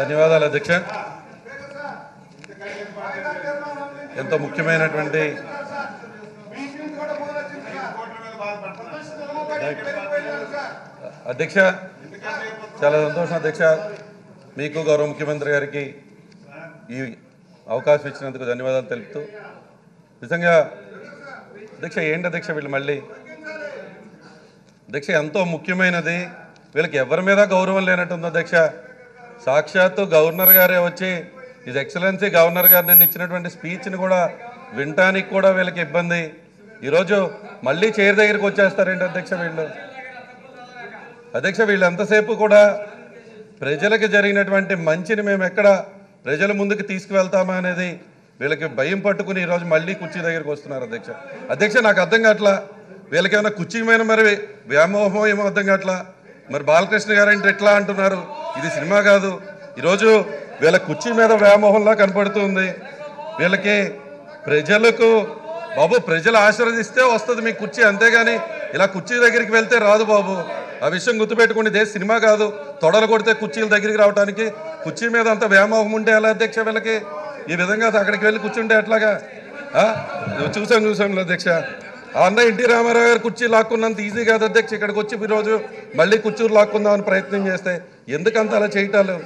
ధన్యవాదాలు అధ్యక్ష. ఎంతో ముఖ్యమైనటువంటి అధ్యక్ష, చాలా సంతోషం అధ్యక్ష. మీకు గౌరవ ముఖ్యమంత్రి గారికి ఈ అవకాశం ఇచ్చినందుకు ధన్యవాదాలు తెలుపుతూ, నిజంగా అధ్యక్ష ఏంటి అధ్యక్ష వీళ్ళు మళ్ళీ అధ్యక్ష ఎంతో ముఖ్యమైనది, వీళ్ళకి ఎవరి మీద గౌరవం లేనట్టుంది అధ్యక్ష. సాక్షాత్తు గవర్నర్ గారే వచ్చి హిజ్ ఎక్సలెన్సీ గవర్నర్ గారు నిన్న ఇచ్చినటువంటి స్పీచ్ని కూడా వినటానికి కూడా వీళ్ళకి ఇబ్బంది. ఈరోజు మళ్ళీ చైర్ దగ్గరికి వచ్చేస్తారేంటి అధ్యక్ష వీళ్ళు? అధ్యక్ష వీళ్ళు ఎంతసేపు కూడా ప్రజలకు జరిగినటువంటి మంచిని మేము ఎక్కడ ప్రజల ముందుకు తీసుకువెళ్తామా అనేది వీళ్ళకి భయం పట్టుకుని ఈరోజు మళ్ళీ కుర్చీ దగ్గరికి వస్తున్నారు అధ్యక్ష. అధ్యక్ష నాకు అర్థం కావట్లా, వీళ్ళకి ఏమైనా కుర్చీ మీద మరి వ్యామోహం ఏమో అర్థం కావట్లా. మరి బాలకృష్ణ గారు అంటే ఎట్లా అంటున్నారు? ఇది సినిమా కాదు. ఈరోజు వీళ్ళ కుర్చీ మీద వ్యామోహంలా కనపడుతుంది వీళ్ళకి. ప్రజలకు బాబు ప్రజలు ఆశీర్వదిస్తే వస్తుంది మీ కుర్చీ, అంతేగాని ఇలా కుర్చీ దగ్గరికి వెళ్తే రాదు బాబు. ఆ విషయం గుర్తుపెట్టుకోండి, ఇదే సినిమా కాదు. తొడలు కొడితే కుర్చీల దగ్గరికి రావడానికి కుర్చీ మీద అంత వ్యామోహం ఉంటే ఎలా అధ్యక్ష వీళ్ళకి? ఈ విధంగా అక్కడికి వెళ్ళి కూర్చుంటే ఎట్లాగా? చూసాం అధ్యక్ష. ఆ అన్న ఎన్టీ రామారావు గారు కుర్చీ లాక్కున్నంత ఈజీ కాదు అధ్యక్ష. ఇక్కడికి వచ్చి ఈరోజు మళ్ళీ కుర్చీలు లాక్కుందామని ప్రయత్నం చేస్తే ఎందుకంత అలా చేయటాలు?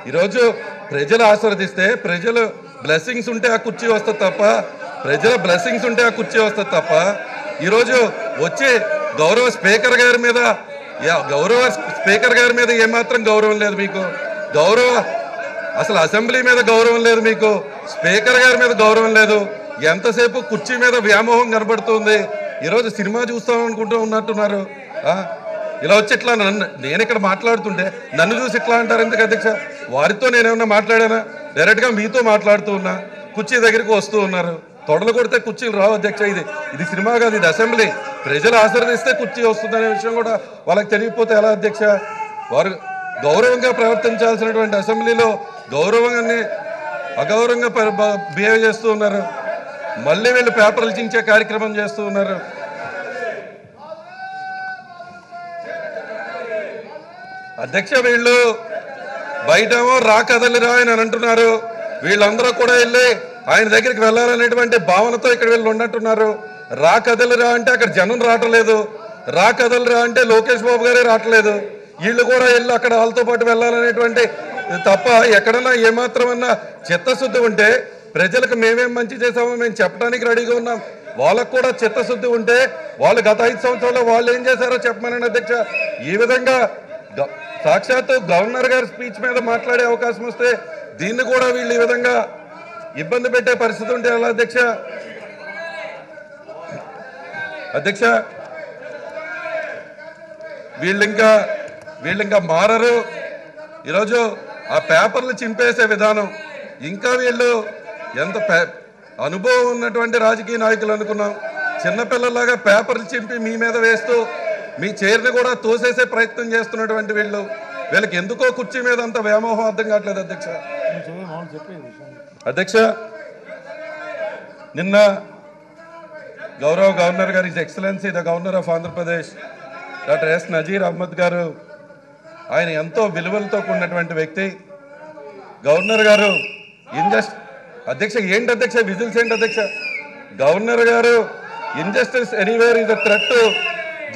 ఈరోజు ప్రజలు ఆశీర్వదిస్తే, ప్రజలు బ్లెస్సింగ్స్ ఉంటే ఆ కుర్చీ వస్తుంది తప్ప, ప్రజల బ్లెస్సింగ్స్ ఉంటే ఆ కుర్చీ వస్తుంది తప్ప, ఈరోజు వచ్చి గౌరవ స్పీకర్ గారి మీద ఏమాత్రం గౌరవం లేదు మీకు. అసలు అసెంబ్లీ మీద గౌరవం లేదు మీకు. స్పీకర్ గారి మీద గౌరవం లేదు. ఎంతసేపు కుర్చీ మీద వ్యామోహం కనబడుతుంది. ఈరోజు సినిమా చూస్తాం అనుకుంటూ ఉన్నట్టున్నారు. ఇలా వచ్చి ఇట్లా నేను ఇక్కడ మాట్లాడుతుంటే నన్ను చూసి ఇట్లా అంటారు ఎందుకు అధ్యక్ష? వారితో నేనేమన్నా మాట్లాడానా? డైరెక్ట్గా మీతో మాట్లాడుతూ ఉన్నా, కుర్చీ దగ్గరికి వస్తూ ఉన్నారు. తొడలు కొడితే కుర్చీలు రావు అధ్యక్ష. ఇది సినిమా కాదు, ఇది అసెంబ్లీ. ప్రజలు ఆశీర్వదిస్తే కుర్చీ వస్తుందనే విషయం కూడా వాళ్ళకి తెలియకపోతే ఎలా అధ్యక్ష? వారు గౌరవంగా ప్రవర్తించాల్సినటువంటి అసెంబ్లీలో గౌరవంగానే అగౌరవంగా బిహేవ్ చేస్తూ ఉన్నారు. మళ్ళీ వీళ్ళు పేపర్లు చించే కార్యక్రమం చేస్తూ ఉన్నారు. అధ్యక్ష వీళ్ళు బయటేమో రా కదలిరా అని అంటున్నారు. వీళ్ళందరూ కూడా వెళ్ళి ఆయన దగ్గరికి వెళ్ళాలనేటువంటి భావనతో ఇక్కడ వీళ్ళు ఉన్నట్టున్నారు. రా కదలిరా అంటే అక్కడ జనం రావట్లేదు. రా కదలిరా అంటే లోకేష్ బాబు గారే రావట్లేదు. వీళ్ళు కూడా వెళ్ళి అక్కడ వాళ్ళతో పాటు వెళ్ళాలనేటువంటి తప్ప ఎక్కడన్నా ఏమాత్రమన్నా చిత్తశుద్ధి ఉంటే, ప్రజలకు మేమేం మంచి చేసామో మేము చెప్పడానికి రెడీగా ఉన్నాం. వాళ్ళకు కూడా చిత్తశుద్ధి ఉంటే వాళ్ళు గత 5 సంవత్సరాల్లో వాళ్ళు ఏం చేశారో చెప్పమనండి అధ్యక్ష. ఈ విధంగా సాక్షాత్తు గవర్నర్ గారి స్పీచ్ మీద మాట్లాడే అవకాశం వస్తే దీన్ని కూడా వీళ్ళు ఈ విధంగా ఇబ్బంది పెట్టే పరిస్థితి ఉంటే ఎలా అధ్యక్ష? అధ్యక్ష వీళ్ళింకా మారరు. ఈరోజు ఆ పేపర్లు చింపేసే విధానం, ఇంకా వీళ్ళు ఎంత అనుభవం ఉన్నటువంటి రాజకీయ నాయకులు అనుకున్నాం. చిన్నపిల్లలాగా పేపర్లు చింపి మీ మీద వేస్తూ మీ చైర్ని కూడా తోసేసే ప్రయత్నం చేస్తున్నటువంటి వీళ్ళకి ఎందుకో కుర్చీ మీద అంత వ్యామోహం అర్థం కావట్లేదు అధ్యక్ష. అధ్యక్ష నిన్న గౌరవ గవర్నర్ గారు, his excellency the governor of Andhra Pradesh doctor S Nazeer Ahmed గారు, ఆయన ఎంతో విలువలతో కూడినటువంటి వ్యక్తి. గవర్నర్ గారు అధ్యక్ష ఏంటి అధ్యక్ష విజిల్స్ ఏంటి అధ్యక్ష? గవర్నర్ గారు injustice anywhere is the threat to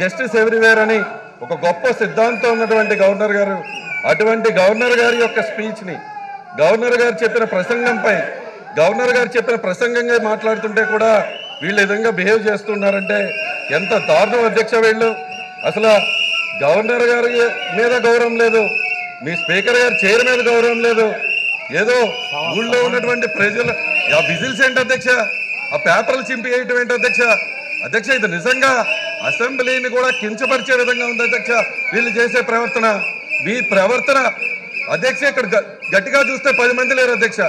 justice everywhere అని ఒక గొప్ప సిద్ధాంతం ఉన్నటువంటి గవర్నర్ గారు, అటువంటి గవర్నర్ గారి యొక్క స్పీచ్ని, గవర్నర్ గారు చెప్పిన ప్రసంగంపై గవర్నర్ గారు చెప్పిన ప్రసంగంగా మాట్లాడుతుంటే కూడా వీళ్ళు విధంగా బిహేవ్ చేస్తున్నారంటే ఎంత దారుణం అధ్యక్ష. వీళ్ళు అసలు గవర్నర్ గారి మీద గౌరవం లేదు, మీ స్పీకర్ గారి చైర్ మీద గౌరవం లేదు. ఏదో ఊళ్ళో ఉన్నటువంటి ప్రజలు ఆ విజిల్స్ ఏంటి అధ్యక్ష? ఆ పేపర్లు చింపి వేయటం ఏంటి అధ్యక్ష? అధ్యక్ష ఇది నిజంగా అసెంబ్లీని కూడా కించపరిచే విధంగా ఉంది అధ్యక్ష వీళ్ళు చేసే ప్రవర్తన. మీ ప్రవర్తన అధ్యక్ష ఇక్కడ గట్టిగా చూస్తే 10 మంది లేరు అధ్యక్ష.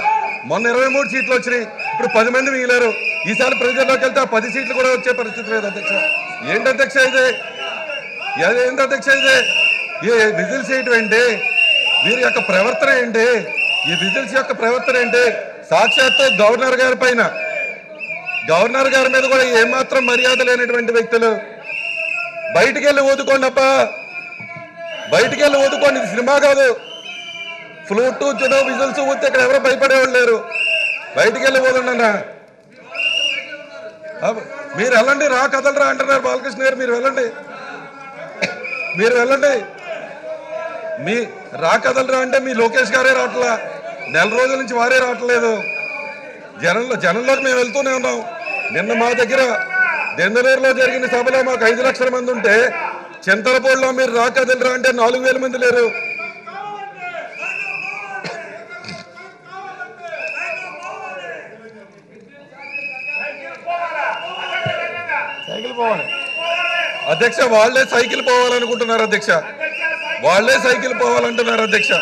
మొన్న 23 సీట్లు వచ్చినాయి, ఇప్పుడు 10 మంది మిగిలారు. ఈసారి ప్రజల్లోకి వెళ్తే ఆ 10 సీట్లు కూడా వచ్చే పరిస్థితి లేదు అధ్యక్ష. ఏంటి అధ్యక్ష ఇది? ఏంటి అధ్యక్ష ఇది? ఈ విజిల్స్ చేయటం ఏంటి? వీరి యొక్క ప్రవర్తన ఏంటి? ఈ విజిల్స్ యొక్క ప్రవర్తన ఏంటి? సాక్షాత్తు గవర్నర్ గారి పైన, గవర్నర్ గారి మీద కూడా ఏమాత్రం మర్యాద లేనటువంటి వ్యక్తులు బయటికి వెళ్ళి ఊదుకోండి అప్ప, బయటికి వెళ్ళి ఊదుకోండి. ఇది సినిమా కాదు. ఫ్లూట్ చూడో విజిల్స్ ఊతే ఇక్కడ ఎవరో భయపడేవాళ్ళు లేరు. బయటికి వెళ్ళిపోతుండన్నా. మీరు వెళ్ళండి, రా కదలరా అంటున్నారు బాలకృష్ణ గారు. మీరు వెళ్ళండి, మీరు వెళ్ళండి. మీ రా కదలరా అంటే మీ లోకేష్ గారే రావట్లా. నెల రోజుల నుంచి వారే రావట్లేదు. జనంలోకి మేము వెళ్తూనే ఉన్నాం. నిన్న మా దగ్గర దెందలూరులో జరిగిన సభలో మాకు 5 లక్షల మంది ఉంటే చింతలపూడిలో మీరు రా కదలరా అంటే 4,000 మంది లేరు. అధ్యక్ష వాళ్లే సైకిల్ పోవాలనుకుంటున్నారు అధ్యక్ష. వాళ్లే సైకిల్ పోవాలంటున్నారు అధ్యక్ష.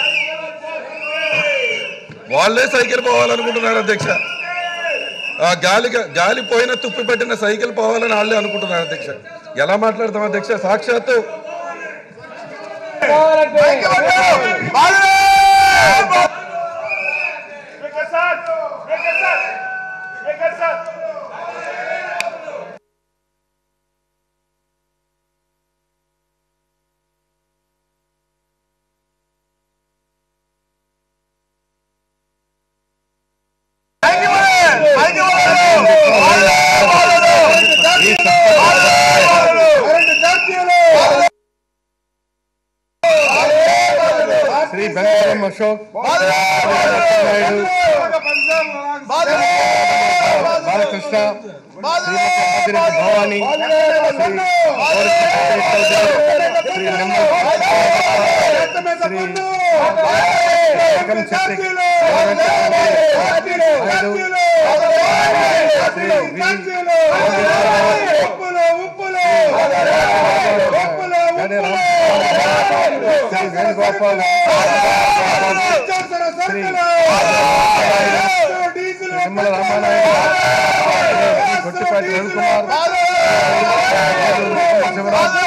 వాళ్లే సైకిల్ పోవాలనుకుంటున్నారు అధ్యక్ష. గాలి పోయిన తుప్పి పెట్టిన సైకిల్ పోవాలని వాళ్ళే అనుకుంటున్నారు అధ్యక్ష. ఎలా మాట్లాడతాం అధ్యక్ష? సాక్షాత్తు శ్రీ బెంగళూరు అశోక్, బాలకృష్ణ, శ్రీమతి భవాని, శ్రీ వేణుగోపాల్, శ్రీ నిమ్మల రామానాయుడు, గొట్టిపాటి రవికుమార్, శివరాజ్,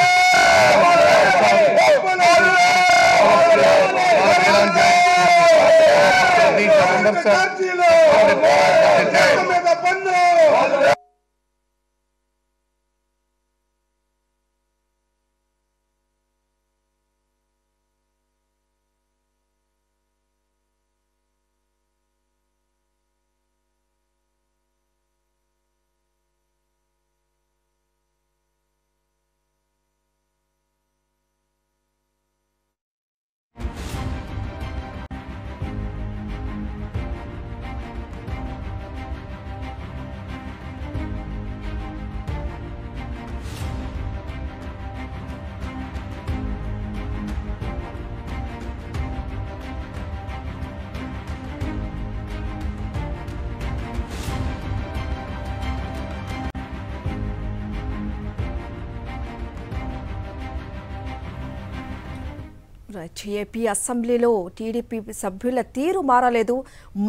ఏపీ అసెంబ్లీలో టీడీపీ సభ్యుల తీరు మారలేదు.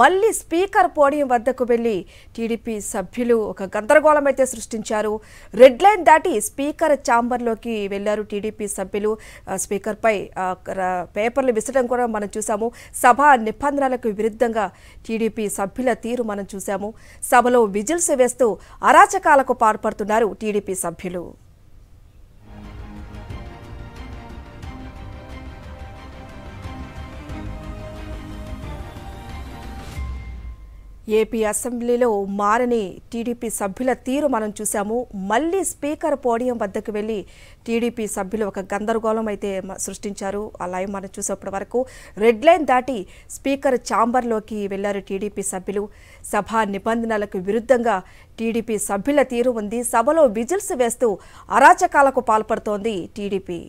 మళ్ళీ స్పీకర్ పోడియం వద్దకు వెళ్లి టీడీపీ సభ్యులు ఒక గందరగోళం అయితే సృష్టించారు. రెడ్ లైన్ దాటి స్పీకర్ ఛాంబర్లోకి వెళ్లారు టీడీపీ సభ్యులు. స్పీకర్పై పేపర్లు విసరడం కూడా మనం చూసాము. సభా నిబంధనలకు విరుద్ధంగా టీడీపీ సభ్యుల తీరు మనం చూసాము. సభలో విజిల్స్ వేస్తూ అరాచకాలకు పాల్పడుతున్నారు టీడీపీ సభ్యులు. ఏపీ అసెంబ్లీలో మారని టీడీపీ సభ్యుల తీరు మనం చూసాము. మళ్ళీ స్పీకర్ పోడియం వద్దకు వెళ్లి టీడీపీ సభ్యులు ఒక గందరగోళం అయితే సృష్టించారు. అలాగే మనం చూసేప్పటి వరకు రెడ్ లైన్ దాటి స్పీకర్ ఛాంబర్లోకి వెళ్లారు టీడీపీ సభ్యులు. సభా నిబంధనలకు విరుద్ధంగా టీడీపీ సభ్యుల తీరు ఉంది. సభలో విజిల్స్ వేస్తూ అరాచకాలకు పాల్పడుతోంది టీడీపీ.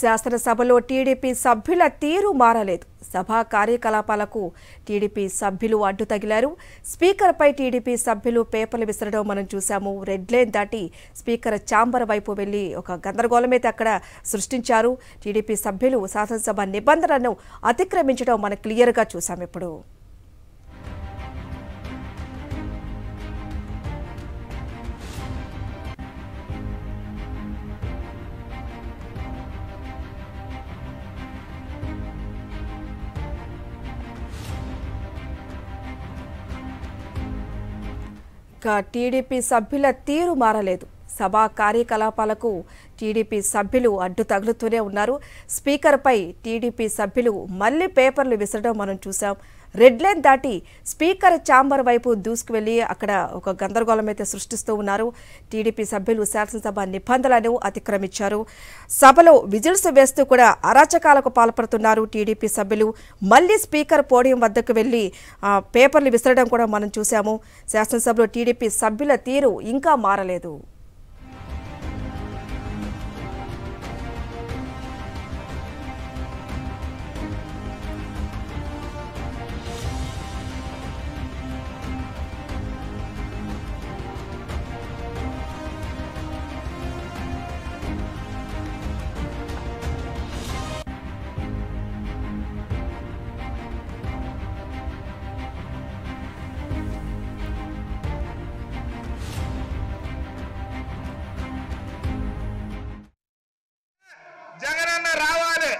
శాసనసభలో టీడీపీ సభ్యుల తీరు మారలేదు. సభా కార్యకలాపాలకు టీడీపీ సభ్యులు అడ్డు తగిలారు. స్పీకర్పై టీడీపీ సభ్యులు పేపర్లు విసరడం మనం చూసాము. రెడ్ లైన్ దాటి స్పీకర్ ఛాంబర్ వైపు వెళ్లి ఒక గందరగోళమైతే అక్కడ సృష్టించారు. టీడీపీ సభ్యులు శాసనసభ నిబంధనలను అతిక్రమించడం మనం క్లియర్గా చూసాం. ఇప్పుడు ఇక టీడీపీ సభ్యుల తీరు మారలేదు. సభా కార్యకలాపాలకు టీడీపీ సభ్యులు అడ్డు తగులుతూనే ఉన్నారు. స్పీకర్పై టీడీపీ సభ్యులు మళ్లీ పేపర్లు విసరడం మనం చూసాం. రెడ్ లైన్ దాటి స్పీకర్ ఛాంబర్ వైపు దూసుకువెళ్లి అక్కడ ఒక గందరగోళం అయితే సృష్టిస్తూ ఉన్నారు. టీడీపీ సభ్యులు శాసనసభ నిబంధనలను అతిక్రమించారు. సభలో విజిల్స్ వేస్తూ కూడా అరాచకాలకు పాల్పడుతున్నారు టీడీపీ సభ్యులు. మళ్లీ స్పీకర్ పోడియం వద్దకు వెళ్లి పేపర్లు విసరడం కూడా మనం చూసాము. శాసనసభలో టీడీపీ సభ్యుల తీరు ఇంకా మారలేదు. జగనన్న రావాలి,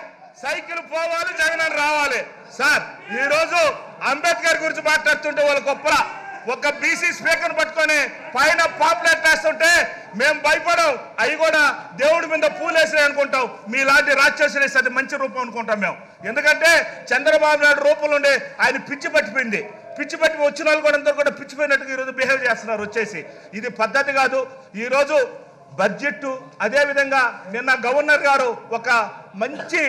సైకిల్ పోవాలి, జగనన్న రావాలి. సార్ ఈ రోజు అంబేద్కర్ గురించి మాట్లాడుతుంటే వాళ్ళ గొప్ప ఒక బీసీ స్పీకర్ పట్టుకొని పైన పాపులేట్ వేస్తుంటే మేము భయపడం. అవి కూడా దేవుడి మీద పూలేసినాయి అనుకుంటాం. మీలాంటి రాక్షసులు అది మంచి రూపం అనుకుంటాం మేము. ఎందుకంటే చంద్రబాబు నాయుడు రూపంలో ఉండే ఆయన పిచ్చి పట్టిపోయింది. పిచ్చి పట్టి వచ్చిన వాళ్ళు కూడా అందరూ కూడా పిచ్చిపోయినట్టుగా ఈరోజు బిహేవ్ చేస్తున్నారు. వచ్చేసి ఇది పద్ధతి కాదు. ఈరోజు బడ్జెట్ అదేవిధంగా నిన్న గవర్నర్ గారు ఒక మంచి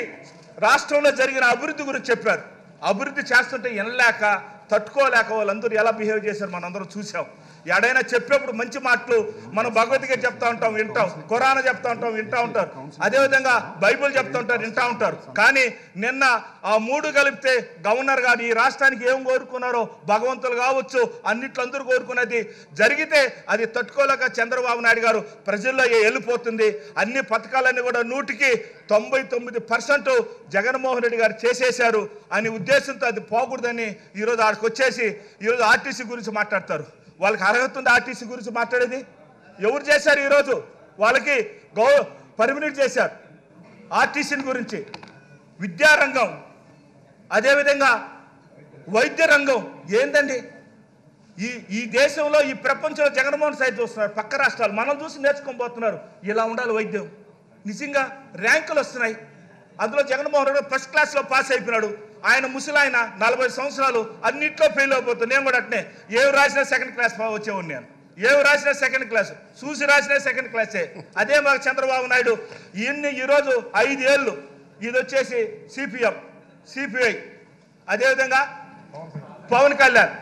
రాష్ట్రంలో జరిగిన అభివృద్ధి గురించి చెప్పారు. అభివృద్ధి చేస్తుంటే వినలేక తట్టుకోలేక వాళ్ళందరూ ఎలా బిహేవ్ చేశారు మనందరం చూసాం. ఎడైనా చెప్పేప్పుడు మంచి మాటలు మనం భగవద్గీత చెప్తా ఉంటాం, వింటాం. ఖురాన్ చెప్తా ఉంటాం, వింటా ఉంటారు. అదేవిధంగా బైబిల్ చెప్తా ఉంటారు, వింటా ఉంటారు. కానీ నిన్న ఆ మూడు కలిపితే గవర్నర్ గారు ఈ రాష్ట్రానికి ఏం కోరుకున్నారో భగవంతులు కావచ్చు అన్నిట్లో అందరూ కోరుకున్నది జరిగితే అది తట్టుకోలేక చంద్రబాబు నాయుడు గారు ప్రజల్లో వెళ్ళిపోతుంది. అన్ని పథకాలన్నీ కూడా 100కి 99% జగన్మోహన్ రెడ్డి గారు చేసేశారు అనే ఉద్దేశంతో అది పోకూడదని ఈరోజు ఆడికి వచ్చేసి ఈరోజు ఆర్టీసీ గురించి మాట్లాడతారు. వాళ్ళకి అర్హత ఉంది ఆర్టీసీ గురించి మాట్లాడేది? ఎవరు చేశారు? ఈరోజు వాళ్ళకి పర్మినెంట్ చేశారు ఆర్టీసీ గురించి. విద్యారంగం అదేవిధంగా వైద్య రంగం ఏందండి? ఈ దేశంలో ఈ ప్రపంచంలో జగన్మోహన్ సైతం చూస్తున్నారు. పక్క రాష్ట్రాలు మనం చూసి నేర్చుకోబోతున్నారు. ఇలా ఉండాలి వైద్యం. నిజంగా ర్యాంకులు వస్తున్నాయి. అందులో జగన్మోహన్ రెడ్డి ఫస్ట్ క్లాస్లో పాస్ అయిపోయినాడు. ఆయన ముసలాయన 40 సంవత్సరాలు అన్నింటిలో ఫెయిల్ అయిపోతుంది. నేను కూడా అట్నే ఏవి రాసినా సెకండ్ క్లాస్ వచ్చేవాడిని. నేను ఏవి రాసినా సెకండ్ క్లాస్, చూసి రాసినా సెకండ్ క్లాసే. అదే మాకు చంద్రబాబు నాయుడు ఈరోజు 5 ఏళ్ళు ఇది వచ్చేసి సిపిఎం, సిపిఐ, అదేవిధంగా పవన్ కళ్యాణ్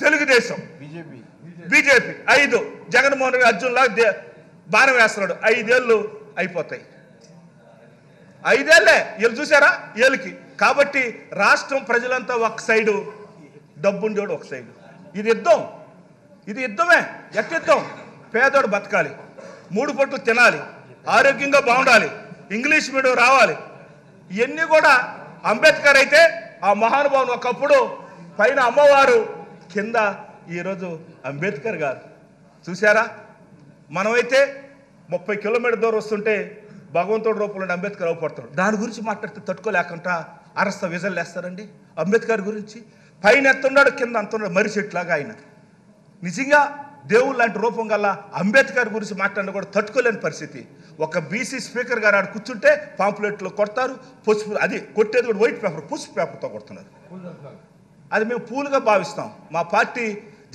తెలుగుదేశం, బీజేపీ 5, జగన్మోహన్ రెడ్డి అర్జున్లా బాణం వేస్తున్నాడు. 5 ఏళ్ళు అయిపోతాయి. 5 ఏళ్ళే వీళ్ళు చూసారా వీళ్ళకి. కాబట్టి రాష్ట్రం ప్రజలంతా ఒక సైడు, డబ్బుండోడు ఒక సైడు. ఇది యుద్ధమే. యుద్ధం. పేదోడు బతకాలి, 3 పూటలు తినాలి, ఆరోగ్యంగా బాగుండాలి, ఇంగ్లీష్ మీడియం రావాలి. ఇవన్నీ కూడా అంబేద్కర్ అయితే ఆ మహానుభావుని ఒకప్పుడు పైన అమ్మవారు, కింద ఈరోజు అంబేద్కర్ గారు. చూసారా? మనమైతే 30 కిలోమీటర్ దూరం వస్తుంటే భగవంతుడి రూపంలో అంబేద్కర్ అవపడతాడు. దాని గురించి మాట్లాడితే తట్టుకోలేకుండా అరస్త విజలు వేస్తారండి. అంబేద్కర్ గురించి పైన ఎత్తున్నాడు, కింద అంతున్నాడు, మర్రి చెట్లాగా ఆయన. నిజంగా దేవుడు లాంటి రూపం గల అంబేద్కర్ గురించి మాట్లాడిన కూడా తట్టుకోలేని పరిస్థితి. ఒక బీసీ స్పీకర్ గారు ఆడ కూర్చుంటే పాంప్లెట్లు కొడతారు, పసుపు, అది కొట్టేది కూడా వైట్ పేపర్, పసుపు పేపర్తో కొడుతున్నారు. అది మేము పూలుగా భావిస్తాం. మా పార్టీ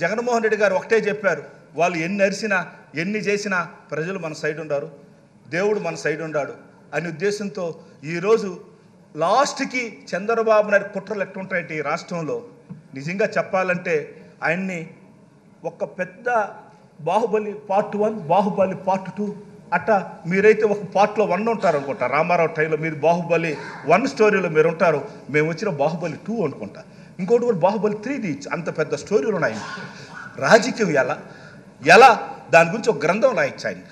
జగన్మోహన్ రెడ్డి గారు ఒకటే చెప్పారు, వాళ్ళు ఎన్ని అరిసినా ఎన్ని చేసినా ప్రజలు మన సైడ్ ఉండారు, దేవుడు మన సైడ్ ఉండాడు అనే ఉద్దేశంతో ఈరోజు లాస్ట్కి చంద్రబాబు నాయుడు కుట్రలు ఎట్టుంటాయంటే ఈ రాష్ట్రంలో నిజంగా చెప్పాలంటే ఆయన్ని ఒక పెద్ద బాహుబలి పార్ట్ 1, బాహుబలి పార్ట్ 2 అట్ట మీరైతే ఒక పార్ట్లో 1 ఉంటారు అనుకుంటా. రామారావు టైంలో మీరు బాహుబలి 1 స్టోరీలో మీరు ఉంటారు, మేము వచ్చిన బాహుబలి 2 అనుకుంటా. ఇంకోటి కూడా బాహుబలి 3 అంత పెద్ద స్టోరీలు ఉన్నాయి. రాజకీయం ఎలా దాని గురించి ఒక గ్రంథం రాయొచ్చు. ఆయన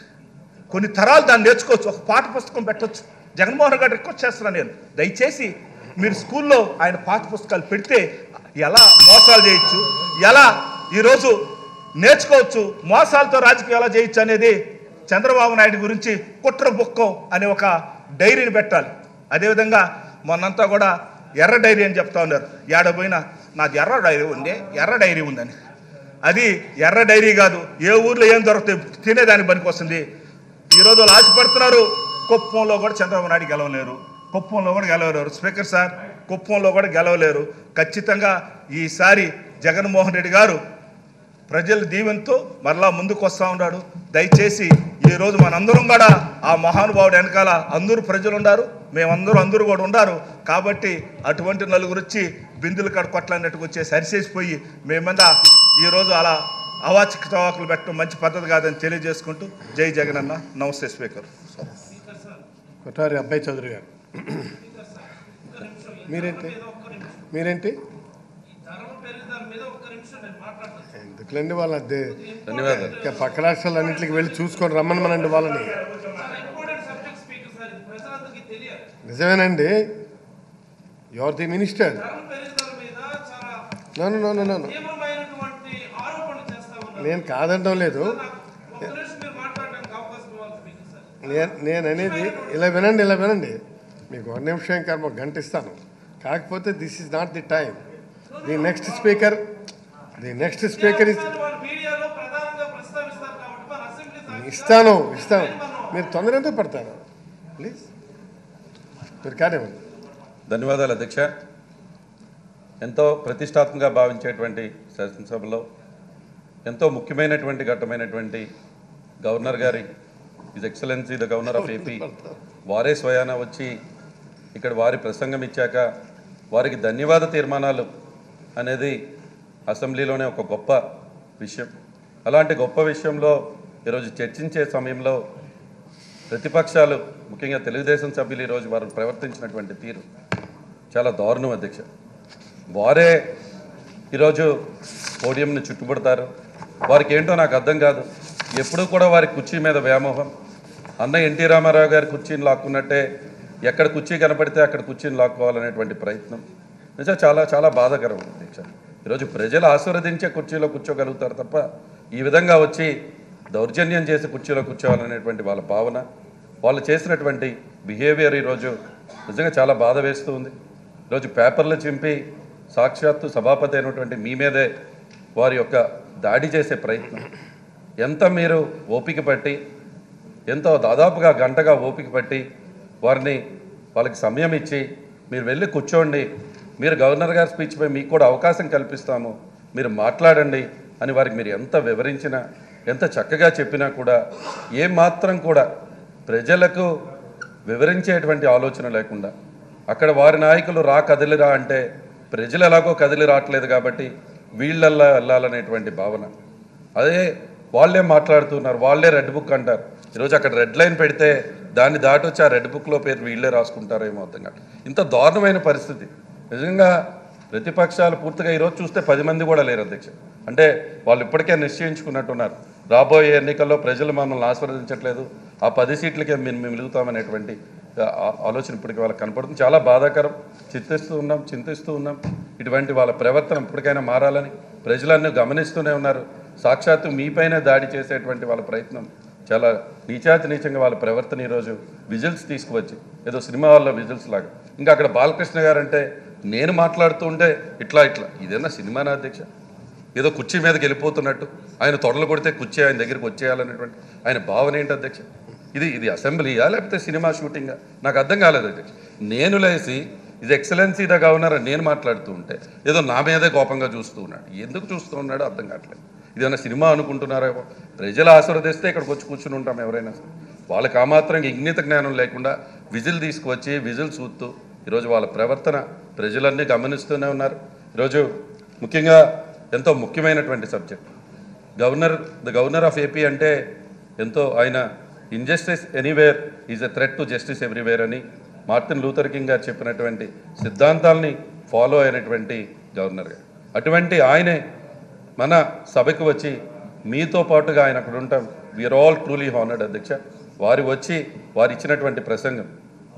కొన్ని తరాలు దాన్ని నేర్చుకోవచ్చు, ఒక పాఠ పుస్తకం పెట్టచ్చు. జగన్మోహన్ గారు రిక్వెస్ట్ చేస్తున్నాను నేను, దయచేసి మీరు స్కూల్లో ఆయన పాఠ పుస్తకాలు పెడితే ఎలా మోసాలు చేయొచ్చు, ఎలా ఈరోజు నేర్చుకోవచ్చు, మోసాలతో రాజకీయం ఎలా చేయొచ్చు అనేది చంద్రబాబు నాయుడు గురించి కుట్ర బుక్కం అనే ఒక డైరీని పెట్టాలి. అదేవిధంగా మొన్నంతా కూడా ఎర్ర డైరీ అని చెప్తా ఉన్నారు. ఏడపోయినా నాది ఎర్ర డైరీ ఉందని. అది ఎర్ర డైరీ కాదు, ఏ ఊర్లో ఏం దొరుకుతాయి తినేదానికి పనికి వస్తుంది. ఈరోజు వాళ్ళు ఆశపడుతున్నారు కుప్పంలో కూడా చంద్రబాబు నాయుడు గెలవలేరు, కుప్పంలో కూడా గెలవలేరు. స్పీకర్ సార్, కుప్పంలో కూడా గెలవలేరు. ఖచ్చితంగా ఈసారి జగన్మోహన్ రెడ్డి గారు ప్రజల దీవెనతో మరలా ముందుకు వస్తూ ఉన్నాడు. దయచేసి ఈరోజు మనందరం కూడా ఆ మహానుభావుడు వెనకాల అందరూ ప్రజలు ఉన్నారు, అందరూ కూడా ఉన్నారు. కాబట్టి అటువంటి నలుగురు వచ్చి బిందులు కాడ కొట్లాడినట్టుకు వచ్చే సరిచేసిపోయి మేమంతా ఈరోజు అలా అవాచక తవాకులు పెట్టడం మంచి పద్ధతి కాదని తెలియజేసుకుంటూ జై జగన్ అన్న. నమస్తే స్పీకర్. కొట్టారి అబ్బాయి చౌదరి గారు, మీరేంటి ఎందుకులండి వాళ్ళ ధన్యవాదాలు. పక్క రాష్ట్రాలన్నింటికి వెళ్ళి చూసుకొని రమ్మనమనండి వాళ్ళని. నిజమేనండి, యువర్ ది మినిస్టర్. నో నేను కాదంటం లేదు. నేను అనేది ఇలా వినండి, మీకు 1 నిమిషం కాదు, 1 గంట ఇస్తాను. కాకపోతే this is not the time. The next speaker ఇస్తాను. మీరు తొందరగా పడతారు ప్లీజ్, మీరు కానివ్వండి. ధన్యవాదాలు అధ్యక్ష. ఎంతో ప్రతిష్టాత్మకంగా భావించేటువంటి శాసనసభలో ఎంతో ముఖ్యమైనటువంటి ఘట్టమైనటువంటి గవర్నర్ గారి his excellency the governor of AP వారే స్వయాన వచ్చి ఇక్కడ వారి ప్రసంగం ఇచ్చాక వారికి ధన్యవాద తీర్మానాలు అనేది అసెంబ్లీలోనే ఒక గొప్ప విషయం. అలాంటి గొప్ప విషయంలో ఈరోజు చర్చించే సమయంలో ప్రతిపక్షాలు ముఖ్యంగా తెలుగుదేశం సభ్యులు ఈరోజు వారు ప్రవర్తించినటువంటి తీరు చాలా దారుణం అధ్యక్ష. వారే ఈరోజు పోడియంని చుట్టుపడతారు. వారికి ఏంటో నాకు అర్థం కాదు. ఎప్పుడూ కూడా వారి కుర్చీ మీద వ్యామోహం. అన్న ఎన్టీ రామారావు గారి కుర్చీని లాక్కున్నట్టే ఎక్కడ కుర్చీ కనపడితే అక్కడ కుర్చీని లాక్కోవాలనేటువంటి ప్రయత్నం నిజంగా చాలా చాలా బాధాకరం అధ్యక్ష. ఈరోజు ప్రజలు ఆశీర్వదించే కుర్చీలో కూర్చోగలుగుతారు తప్ప ఈ విధంగా వచ్చి దౌర్జన్యం చేసి కుర్చీలో కూర్చోవాలనేటువంటి వాళ్ళ భావన, వాళ్ళు చేసినటువంటి బిహేవియర్ ఈరోజు నిజంగా చాలా బాధ వేస్తూ ఉంది. ఈరోజు పేపర్లు చింపి సాక్షాత్తు సభాపతి అయినటువంటి మీ మీదే వారి యొక్క దాడి చేసే ప్రయత్నం. ఎంత మీరు ఓపిక పట్టి, ఎంతో దాదాపుగా గంటగా ఓపిక పట్టి వాళ్ళకి సమయం ఇచ్చి మీరు వెళ్ళి కూర్చోండి, మీరు గవర్నర్ గారి స్పీచ్పై మీకు కూడా అవకాశం కల్పిస్తాము, మీరు మాట్లాడండి అని వారికి మీరు ఎంత వివరించినా, ఎంత చక్కగా చెప్పినా కూడా ఏమాత్రం కూడా ప్రజలకు వివరించేటువంటి ఆలోచన లేకుండా అక్కడ వారి నాయకులు కదిలిరా అంటే ప్రజలు ఎలాగో కదిలి రావట్లేదు కాబట్టి వీళ్ళల్లా వెళ్ళాలనేటువంటి భావన. అదే వాళ్ళే మాట్లాడుతున్నారు, వాళ్ళే రెడ్ బుక్ అంటారు. ఈరోజు అక్కడ రెడ్ లైన్ పెడితే దాన్ని దాటొచ్చి ఆ రెడ్ బుక్లో పేరు వీళ్ళే రాసుకుంటారేమో అర్థం కాదు. ఇంత దారుణమైన పరిస్థితి. నిజంగా ప్రతిపక్షాలు పూర్తిగా ఈరోజు చూస్తే 10 మంది కూడా లేరు అధ్యక్ష. అంటే వాళ్ళు ఇప్పటికే నిశ్చయించుకున్నట్టున్నారు, రాబోయే ఎన్నికల్లో ప్రజలు మమ్మల్ని ఆశీర్వదించట్లేదు, ఆ 10 సీట్లకే మేము మిగులుతామనేటువంటి ఆలోచన ఇప్పటికీ వాళ్ళకి కనపడుతుంది. చాలా బాధాకరం. చింతిస్తూ ఉన్నాం. ఇటువంటి వాళ్ళ ప్రవర్తన ఇప్పటికైనా మారాలని ప్రజలన్నీ గమనిస్తూనే ఉన్నారు. సాక్షాత్తు మీపైనే దాడి చేసేటువంటి వాళ్ళ ప్రయత్నం చాలా నీచాతినీచంగా వాళ్ళ ప్రవర్తన ఈరోజు విజిల్స్ తీసుకువచ్చి ఏదో సినిమా వాళ్ళ విజిల్స్ లాగా. ఇంకా అక్కడ బాలకృష్ణ గారు అంటే నేను మాట్లాడుతూ ఉంటే ఇట్లా ఇదేనా సినిమానా అధ్యక్ష? ఏదో కుర్చీ మీదకి వెళ్ళిపోతున్నట్టు, ఆయన తొడలు కొడితే కుర్చీ ఆయన దగ్గరికి వచ్చేయాలనేటువంటి ఆయన భావన ఏంటి అధ్యక్ష? ఇది అసెంబ్లీయా లేకపోతే సినిమా షూటింగా? నాకు అర్థం కాలేదు అధ్యక్ష. నేను లేచి ఇది ఎక్సలెన్సీ ద గవర్నర్ అని నేను మాట్లాడుతూ ఉంటే ఏదో నా మీదే కోపంగా చూస్తూ ఉన్నాడు. ఎందుకు చూస్తూ ఉన్నాడో అర్థం కావట్లేదు. ఇదేమన్నా సినిమా అనుకుంటున్నారేమో. ప్రజలు ఆశీర్వదిస్తే ఇక్కడికి వచ్చి కూర్చుని ఉంటాం ఎవరైనా సరే. వాళ్ళకి ఆ మాత్రం ఇంగిత జ్ఞానం లేకుండా విజిల్ తీసుకువచ్చి విజిల్ చూస్తూ ఈరోజు వాళ్ళ ప్రవర్తన ప్రజలన్నీ గమనిస్తూనే ఉన్నారు. ఈరోజు ముఖ్యంగా ఎంతో ముఖ్యమైనటువంటి subject the governor of AP అంటే ఎంతో ఆయన injustice anywhere is a threat to justice everywhere అని మార్టిన్ లూథర్ కింగ్ గారు చెప్పినటువంటి సిద్ధాంతాలని ఫాలో అయినటువంటి గవర్నర్ గారు. అటువంటి ఆయనే మన సభకు వచ్చి మీతో పాటుగా ఆయన అక్కడ ఉంటాం. వీఆర్ ఆల్ ట్రూలీ హానర్డ్ అధ్యక్ష. వారు వచ్చి వారు ఇచ్చినటువంటి ప్రసంగం,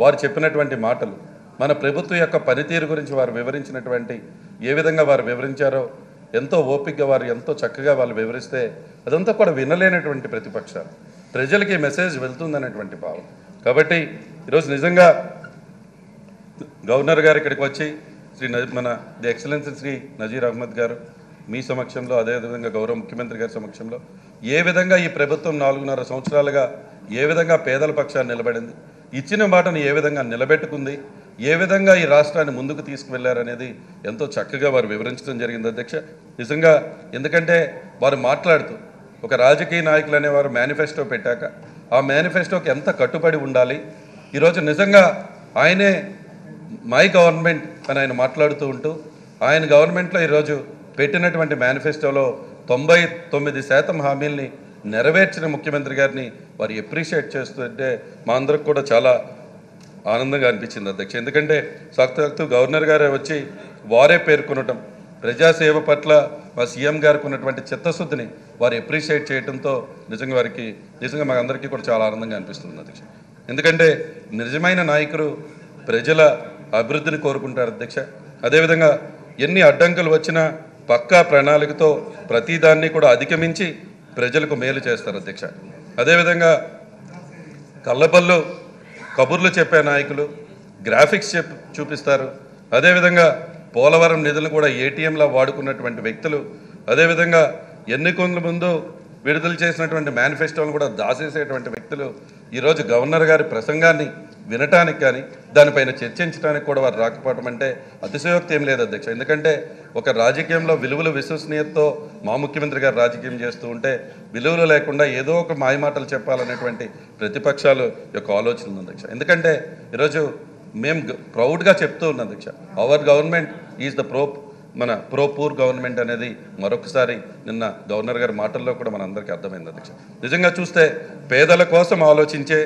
వారు చెప్పినటువంటి మాటలు, మన ప్రభుత్వం యొక్క పనితీరు గురించి వారు వివరించినటువంటి ఏ విధంగా వారు వివరించారో ఎంతో ఓపికగా వారు ఎంతో చక్కగా వాళ్ళు వివరిస్తే అదంతా కూడా వినలేనటువంటి ప్రతిపక్షాలు ప్రజలకి మెసేజ్ వెళ్తుందనేటువంటి భావం. కాబట్టి ఈరోజు నిజంగా గవర్నర్ గారు ఇక్కడికి వచ్చి మన ది ఎక్సలెన్సీ శ్రీ నజీర్ అహ్మద్ గారు మీ సమక్షంలో, అదేవిధంగా గౌరవ ముఖ్యమంత్రి గారి సమక్షంలో ఏ విధంగా ఈ ప్రభుత్వం 4.5 సంవత్సరాలుగా ఏ విధంగా పేదల పక్షాన్ని నిలబడింది, ఇచ్చిన మాటను ఏ విధంగా నిలబెట్టుకుంది, ఏ విధంగా ఈ రాష్ట్రాన్ని ముందుకు తీసుకువెళ్లారనేది ఎంతో చక్కగా వారు వివరించడం జరిగింది అధ్యక్ష. నిజంగా ఎందుకంటే వారు మాట్లాడుతూ ఒక రాజకీయ నాయకులు అనేవారు మేనిఫెస్టో పెట్టాక ఆ మేనిఫెస్టోకి ఎంత కట్టుబడి ఉండాలి, ఈరోజు నిజంగా ఆయనే మై గవర్నమెంట్ అని ఆయన మాట్లాడుతూ ఉంటూ ఆయన గవర్నమెంట్లో ఈరోజు పెట్టినటువంటి మేనిఫెస్టోలో 99% హామీల్ని నెరవేర్చిన ముఖ్యమంత్రి గారిని వారు ఎప్రిషియేట్ చేస్తుంటే మా అందరికి కూడా చాలా ఆనందంగా అనిపించింది అధ్యక్ష. ఎందుకంటే సాక్షాత్తు గవర్నర్ గారే వచ్చి వారే పేర్కొనటం, ప్రజాసేవ పట్ల మా సీఎం గారికి ఉన్నటువంటి చిత్తశుద్ధిని వారు ఎప్రిషియేట్ చేయడంతో నిజంగా మా అందరికీ కూడా చాలా ఆనందంగా అనిపిస్తుంది అధ్యక్ష. ఎందుకంటే నిజమైన నాయకులు ప్రజల అభివృద్ధిని కోరుకుంటారు అధ్యక్ష. అదేవిధంగా ఎన్ని అడ్డంకులు వచ్చినా పక్కా ప్రణాళికతో ప్రతిదాన్ని కూడా అధిగమించి ప్రజలకు మేలు చేస్తారు అధ్యక్ష. అదేవిధంగా కళ్ళపల్లు కబుర్లు చెప్పే నాయకులు గ్రాఫిక్స్ చూపిస్తారు. అదేవిధంగా పోలవరం నిధులను కూడా ఏటీఎంలా వాడుకున్నటువంటి వ్యక్తులు, అదేవిధంగా ఎన్నికల ముందు విడుదల చేసినటువంటి మేనిఫెస్టోలను కూడా దాచేసేటువంటి వ్యక్తులు ఈరోజు గవర్నర్ గారి ప్రసంగాన్ని వినటానికి కానీ దానిపైన చర్చించడానికి కూడా వారు రాకపోవడం అంటే అతిశయోక్తి ఏం లేదు అధ్యక్ష. ఎందుకంటే ఒక రాజకీయంలో విలువలు విశ్వసనీయతతో మా ముఖ్యమంత్రి గారు రాజకీయం చేస్తూ ఉంటే విలువలు లేకుండా ఏదో ఒక మాయమాటలు చెప్పాలనేటువంటి ప్రతిపక్షాలు యొక్క ఆలోచన ఉంది అధ్యక్ష. ఎందుకంటే ఈరోజు మేము ప్రౌడ్గా చెప్తూ ఉన్నాం అధ్యక్ష, our government is the pro poor government అనేది మరొకసారి నిన్న గవర్నర్ గారి మాటల్లో కూడా మన అందరికీ అర్థమైంది అధ్యక్ష. నిజంగా చూస్తే పేదల కోసం ఆలోచించే,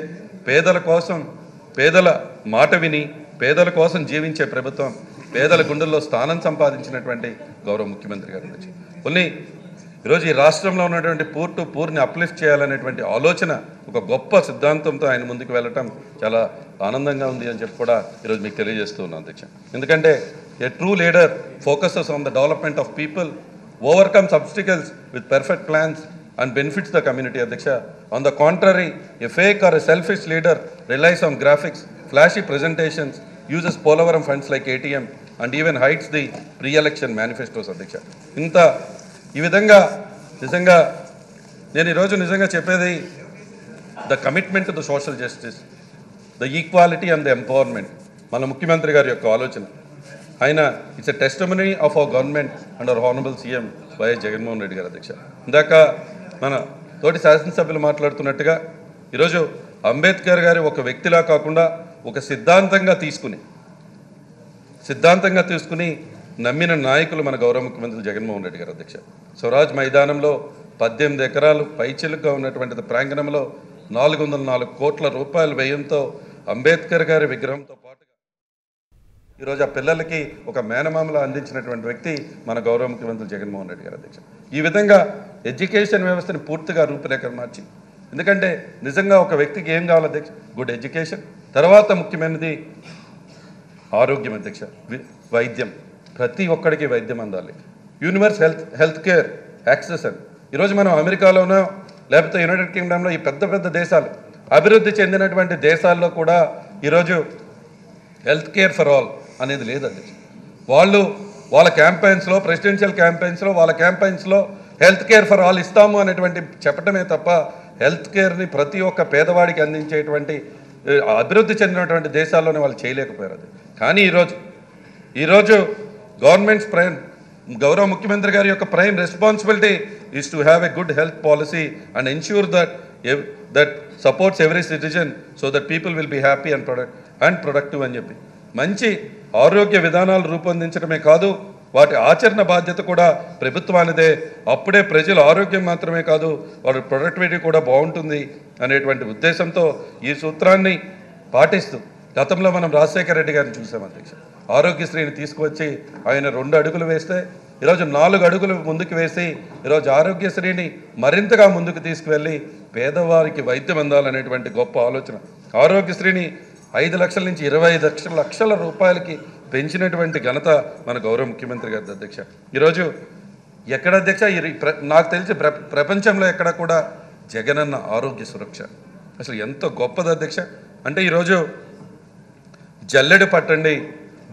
పేదల మాట విని పేదల కోసం జీవించే ప్రభుత్వం, పేదల గుండెల్లో స్థానం సంపాదించినటువంటి గౌరవ ముఖ్యమంత్రి గారు అధ్యక్ష. కొన్ని ఈరోజు ఈ రాష్ట్రంలో ఉన్నటువంటి పూర్ని అప్లిఫ్ట్ చేయాలనేటువంటి ఆలోచన ఒక గొప్ప సిద్ధాంతంతో ఆయన ముందుకు వెళ్ళటం చాలా ఆనందంగా ఉంది అని చెప్పి కూడా ఈరోజు మీకు తెలియజేస్తూ ఉన్నాను అధ్యక్ష. ఎందుకంటే ఏ true leader focuses on the development of people, overcomes obstacles with perfect plans and benefits the community అధ్యక్ష. On the contrary, a fake or a selfish leader relies on graphics, flashy presentations, uses Polavaram funds like ATM and even hides the pre-election manifestos అధ్యక్ష. ఈ విధంగా నిజంగా నేను ఈరోజు నిజంగా చెప్పేది the commitment to the social justice, the equality and the empowerment మన ముఖ్యమంత్రి గారి యొక్క ఆలోచన. ఆయన it's a testimony of our government and hour honourable CM YS Jaganmohan Reddy గారు అధ్యక్ష. ఇందాక మన తోటి శాసనసభ్యులు మాట్లాడుతున్నట్టుగా ఈరోజు అంబేద్కర్ గారి ఒక వ్యక్తిలా కాకుండా ఒక సిద్ధాంతంగా తీసుకుని నమ్మిన నాయకులు మన గౌరవ ముఖ్యమంత్రి జగన్మోహన్ రెడ్డి గారు అధ్యక్ష. స్వరాజ్ మైదానంలో 18 ఎకరాలు పైచిలుగా ఉన్నటువంటి ప్రాంగణంలో 404 కోట్ల రూపాయల వ్యయంతో అంబేద్కర్ గారి విగ్రహంతో పాటుగా ఈరోజు ఆ పిల్లలకి ఒక మేనమామలా అందించినటువంటి వ్యక్తి మన గౌరవ ముఖ్యమంత్రి జగన్మోహన్ రెడ్డి గారు అధ్యక్ష. ఈ విధంగా ఎడ్యుకేషన్ వ్యవస్థని పూర్తిగా రూపురేఖలు మార్చి, ఎందుకంటే నిజంగా ఒక వ్యక్తికి ఏం కావాలి అధ్యక్ష? గుడ్ ఎడ్యుకేషన్, తర్వాత ముఖ్యమైనది ఆరోగ్యం అధ్యక్ష, వైద్యం. ప్రతి ఒక్కడికి వైద్యం అందాలి. యూనివర్స్ హెల్త్ కేర్ యాక్సెస్ అని ఈరోజు మనం అమెరికాలోనో లేకపోతే యునైటెడ్ కింగ్డమ్లో ఈ పెద్ద దేశాలు, అభివృద్ధి చెందినటువంటి దేశాల్లో కూడా ఈరోజు హెల్త్ కేర్ ఫర్ ఆల్ అనేది లేదు అధ్యక్ష. వాళ్ళ క్యాంపెయిన్స్లో, ప్రెసిడెన్షియల్ క్యాంపెయిన్స్లో, వాళ్ళ క్యాంపెయిన్స్లో హెల్త్ కేర్ ఫర్ ఆల్ ఇస్తాము అనేటువంటి చెప్పటమే తప్ప హెల్త్ కేర్ని ప్రతి ఒక్క పేదవాడికి అందించేటువంటి అభివృద్ధి చెందినటువంటి దేశాల్లోనే వాళ్ళు చేయలేకపోయారు. అది కానీ ఈరోజు గవర్నమెంట్స్ గౌరవ ముఖ్యమంత్రి గారి యొక్క prime responsibility is to have a good health policy and ensure that supports every citizen so that people will be happy and productive అని చెప్పి మంచి ఆరోగ్య విధానాలు రూపొందించడమే కాదు, వాటి ఆచరణ బాధ్యత కూడా ప్రభుత్వానిదే. అప్పుడే ప్రజల ఆరోగ్యం మాత్రమే కాదు, వారి ప్రొడక్టివిటీ కూడా బాగుంటుంది అనేటువంటి ఉద్దేశంతో ఈ సూత్రాన్ని పాటిస్తూ గతంలో మనం రాజశేఖర రెడ్డి గారిని చూసాం అధ్యక్ష. ఆరోగ్యశ్రీని తీసుకువచ్చి ఆయన 2 అడుగులు వేస్తే ఈరోజు 4 అడుగులు ముందుకు వేసి ఈరోజు ఆరోగ్యశ్రీని మరింతగా ముందుకు తీసుకువెళ్ళి పేదవారికి వైద్యం అందాలనేటువంటి గొప్ప ఆలోచన. ఆరోగ్యశ్రీని 5 లక్షల నుంచి 25 లక్షల రూపాయలకి పెంచినటువంటి ఘనత మన గౌరవ ముఖ్యమంత్రి గారి అధ్యక్ష. ఈరోజు ఎక్కడ అధ్యక్ష నాకు తెలిసి ప్రపంచంలో ఎక్కడ కూడా జగనన్న ఆరోగ్య సురక్ష అసలు ఎంతో గొప్పది అధ్యక్ష. అంటే ఈరోజు జల్లెడ పట్టండి,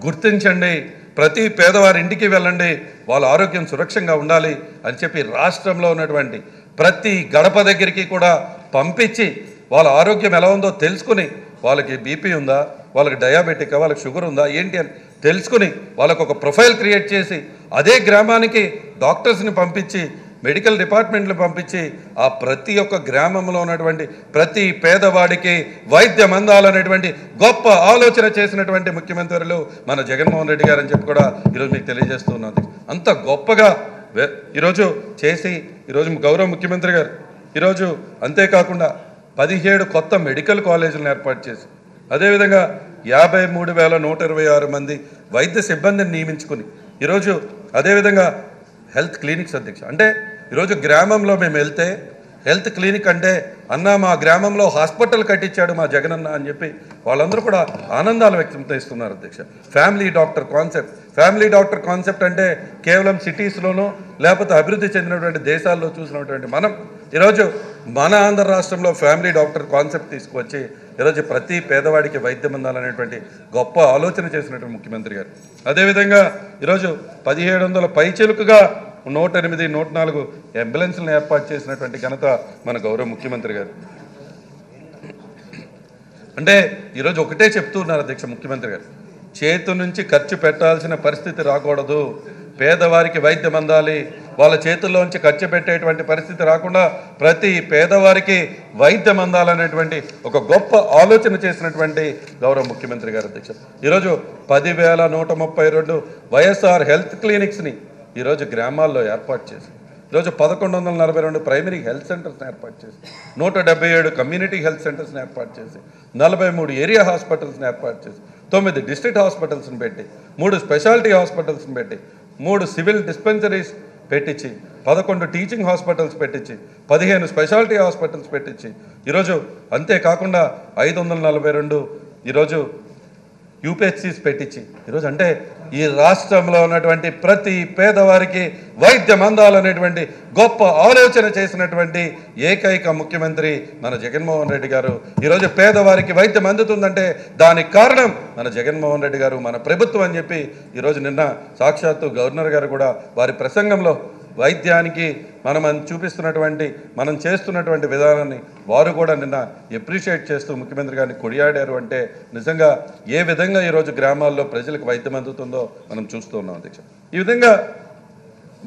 గుర్తించండి, ప్రతి పేదవారి ఇంటికి వెళ్ళండి, వాళ్ళ ఆరోగ్యం సురక్షంగా ఉండాలి అని చెప్పి రాష్ట్రంలో ఉన్నటువంటి ప్రతి గడప దగ్గరికి కూడా పంపించి వాళ్ళ ఆరోగ్యం ఎలా ఉందో తెలుసుకుని, వాళ్ళకి బీపీ ఉందా, వాళ్ళకి డయాబెటిక్, వాళ్ళకి షుగర్ ఉందా ఏంటి అని తెలుసుకుని వాళ్ళకు ఒక ప్రొఫైల్ క్రియేట్ చేసి అదే గ్రామానికి డాక్టర్స్ని పంపించి మెడికల్ డిపార్ట్మెంట్లు పంపించి ఆ ప్రతి ఒక్క గ్రామంలో ఉన్నటువంటి ప్రతి పేదవాడికి వైద్యం అందాలనేటువంటి గొప్ప ఆలోచన చేసినటువంటి ముఖ్యమంత్రులు మన జగన్మోహన్ రెడ్డి గారు అని చెప్పి కూడా ఈరోజు మీకు తెలియజేస్తూ ఉన్నది. అంత గొప్పగా ఈరోజు చేసి ఈరోజు గౌరవ ముఖ్యమంత్రి గారు ఈరోజు అంతేకాకుండా 17 కొత్త మెడికల్ కాలేజీలను ఏర్పాటు చేసి అదేవిధంగా 53,126 మంది వైద్య సిబ్బందిని నియమించుకుని ఈరోజు అదేవిధంగా హెల్త్ క్లినిక్స్ అధ్యక్ష అంటే ఈరోజు గ్రామంలో మేము వెళ్తే హెల్త్ క్లినిక్ అంటే అన్న మా గ్రామంలో హాస్పిటల్ కట్టించాడు మా జగనన్న అని చెప్పి వాళ్ళందరూ కూడా ఆనందాలు వ్యక్తం చేస్తున్నారు అధ్యక్ష. ఫ్యామిలీ డాక్టర్ కాన్సెప్ట్ అంటే కేవలం సిటీస్లోనో లేకపోతే అభివృద్ధి చెందినటువంటి దేశాల్లో చూసినటువంటి మనం ఈరోజు మన ఆంధ్ర రాష్ట్రంలో ఫ్యామిలీ డాక్టర్ కాన్సెప్ట్ తీసుకువచ్చి ఈరోజు ప్రతి పేదవాడికి వైద్యం అందాలనేటువంటి గొప్ప ఆలోచన చేసినటువంటి ముఖ్యమంత్రి గారు. అదేవిధంగా ఈరోజు 1700 పైచిలుకుగా 108, 104 అంబులెన్స్లను ఏర్పాటు చేసినటువంటి ఘనత మన గౌరవ ముఖ్యమంత్రి గారు. అంటే ఈరోజు ఒకటే చెప్తున్నారు అధ్యక్ష ముఖ్యమంత్రి గారు, చేతు నుంచి ఖర్చు పెట్టాల్సిన పరిస్థితి రాకూడదు, పేదవారికి వైద్యం అందాలి, వాళ్ళ చేతుల్లోంచి ఖర్చు పెట్టేటువంటి పరిస్థితి రాకుండా ప్రతి పేదవారికి వైద్యం అందాలనేటువంటి ఒక గొప్ప ఆలోచన చేసినటువంటి గౌరవ ముఖ్యమంత్రి గారు అధ్యక్ష. ఈరోజు 10,132 వైఎస్ఆర్ హెల్త్ క్లినిక్స్ని ఈరోజు గ్రామాల్లో ఏర్పాటు చేసి ఈరోజు 1142 ప్రైమరీ హెల్త్ సెంటర్స్ని ఏర్పాటు చేసి 177 కమ్యూనిటీ హెల్త్ సెంటర్స్ని ఏర్పాటు చేసి 43 ఏరియా హాస్పిటల్స్ని ఏర్పాటు చేసి 9 డిస్ట్రిక్ట్ హాస్పిటల్స్ని పెట్టి 3 స్పెషాలిటీ హాస్పిటల్స్ని పెట్టి 3 సివిల్ డిస్పెన్సరీస్ పెట్టించి 11 టీచింగ్ హాస్పిటల్స్ పెట్టించి 15 స్పెషాలిటీ హాస్పిటల్స్ పెట్టించి ఈరోజు అంతేకాకుండా 542 ఈరోజు యూపీహెచ్సిస్ పెట్టించి ఈరోజు అంటే ఈ రాష్ట్రంలో ఉన్నటువంటి ప్రతి పేదవారికి వైద్యం అందాలనేటువంటి గొప్ప ఆలోచన చేసినటువంటి ఏకైక ముఖ్యమంత్రి మన జగన్మోహన్ రెడ్డి గారు. ఈరోజు పేదవారికి వైద్యం అందుతుందంటే దానికి కారణం మన జగన్మోహన్ రెడ్డి గారు, మన ప్రభుత్వం అని చెప్పి ఈరోజు నిన్న సాక్షాత్తు గవర్నర్ గారు కూడా వారి ప్రసంగంలో వైద్యానికి మనం చూపిస్తున్నటువంటి మనం చేస్తున్నటువంటి విధానాన్ని వారు కూడా నిన్న ఎప్రిషియేట్ చేస్తూ ముఖ్యమంత్రి గారిని కొనియాడారు. అంటే నిజంగా ఏ విధంగా ఈరోజు గ్రామాల్లో ప్రజలకు వైద్యం అందుతుందో మనం చూస్తూ ఉన్నాం అధ్యక్ష. ఈ విధంగా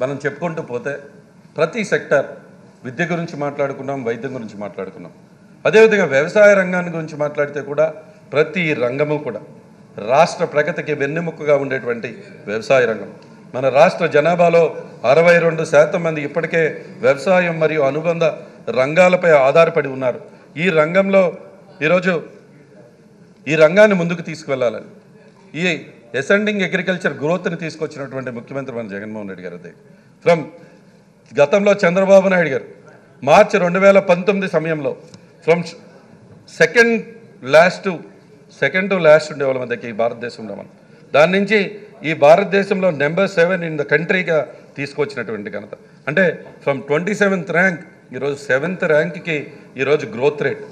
మనం చెప్పుకుంటూ పోతే ప్రతి సెక్టర్ విద్య గురించి మాట్లాడుకున్నాం, వైద్యం గురించి మాట్లాడుకున్నాం, అదేవిధంగా వ్యవసాయ రంగాన్ని గురించి మాట్లాడితే కూడా ప్రతి రంగము కూడా రాష్ట్ర ప్రగతికి వెన్నెముకగా ఉండేటువంటి వ్యవసాయ రంగం. మన రాష్ట్ర జనాభాలో 62% మంది ఇప్పటికే వ్యవసాయం మరియు అనుబంధ రంగాలపై ఆధారపడి ఉన్నారు. ఈ రంగంలో ఈరోజు ఈ రంగాన్ని ముందుకు తీసుకువెళ్ళాలని ఈ అసెండింగ్ అగ్రికల్చర్ గ్రోత్ని తీసుకొచ్చినటువంటి ముఖ్యమంత్రి మన జగన్మోహన్ రెడ్డి గారు. ఫ్రమ్ గతంలో చంద్రబాబు నాయుడు గారు మార్చి 2019 సమయంలో ఫ్రమ్ సెకండ్ టు లాస్ట్ ఉండేవాళ్ళ మధ్యకి ఈ భారతదేశంలో మనం దాని నుంచి ఈ భారతదేశంలో నెంబర్ 7 ఇన్ ద కంట్రీగా తీసుకొచ్చినటువంటి ఘనత. అంటే ఫ్రమ్ 27th ర్యాంక్ ఈరోజు 7th ర్యాంక్కి ఈరోజు గ్రోత్ రేట్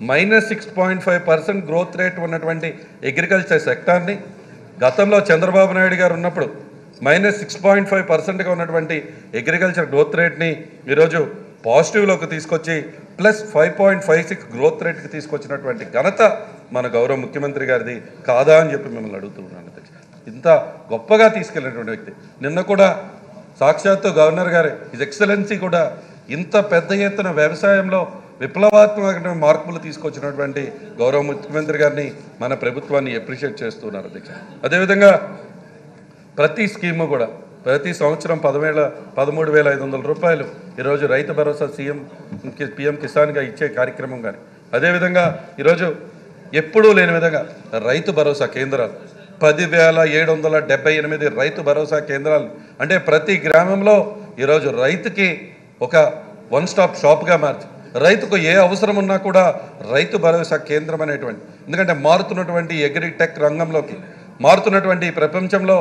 -6.5% గ్రోత్ రేట్ ఉన్నటువంటి అగ్రికల్చర్ సెక్టార్ని గతంలో చంద్రబాబు నాయుడు గారు ఉన్నప్పుడు -6.5%గా ఉన్నటువంటి అగ్రికల్చర్ గ్రోత్ రేట్ని ఈరోజు పాజిటివ్లోకి తీసుకొచ్చి +5.56 గ్రోత్ రేట్కి తీసుకొచ్చినటువంటి ఘనత మన గౌరవ ముఖ్యమంత్రి గారిది కాదా అని చెప్పి మిమ్మల్ని అడుగుతున్నాను. ఇంత గొప్పగా తీసుకెళ్ళినటువంటి వ్యక్తి. నిన్న కూడా సాక్షాత్తు గవర్నర్ గారు హిజ్ ఎక్సలెన్సీ కూడా ఇంత పెద్ద ఎత్తున వ్యవసాయంలో విప్లవాత్మక మార్పులు తీసుకొచ్చినటువంటి గౌరవ ముఖ్యమంత్రి గారిని మన ప్రభుత్వాన్ని అప్రిషియేట్ చేస్తున్నారు అధ్యక్ష. అదేవిధంగా ప్రతి స్కీము కూడా ప్రతి సంవత్సరం 13,500 రూపాయలు ఈరోజు రైతు భరోసా PM కిసాన్గా ఇచ్చే కార్యక్రమం కానీ అదేవిధంగా ఈరోజు ఎప్పుడూ లేని విధంగా రైతు భరోసా కేంద్రాలు 10,778 రైతు భరోసా కేంద్రాలు అంటే ప్రతి గ్రామంలో ఈరోజు రైతుకి ఒక వన్ స్టాప్ షాప్గా మార్చి రైతుకు ఏ అవసరం ఉన్నా కూడా రైతు భరోసా కేంద్రం అనేటువంటి ఎందుకంటే మారుతున్నటువంటి అగ్రిటెక్ రంగంలోకి మారుతున్నటువంటి ఈ ప్రపంచంలో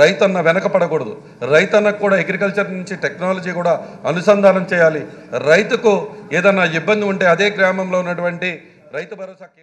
రైతన్న వెనకపడకూడదు. రైతన్నకు కూడా అగ్రికల్చర్ నుంచి టెక్నాలజీ కూడా అనుసంధానం చేయాలి. రైతుకు ఏదన్నా ఇబ్బంది ఉంటే అదే గ్రామంలో ఉన్నటువంటి రైతు భరోసా కేంద్రం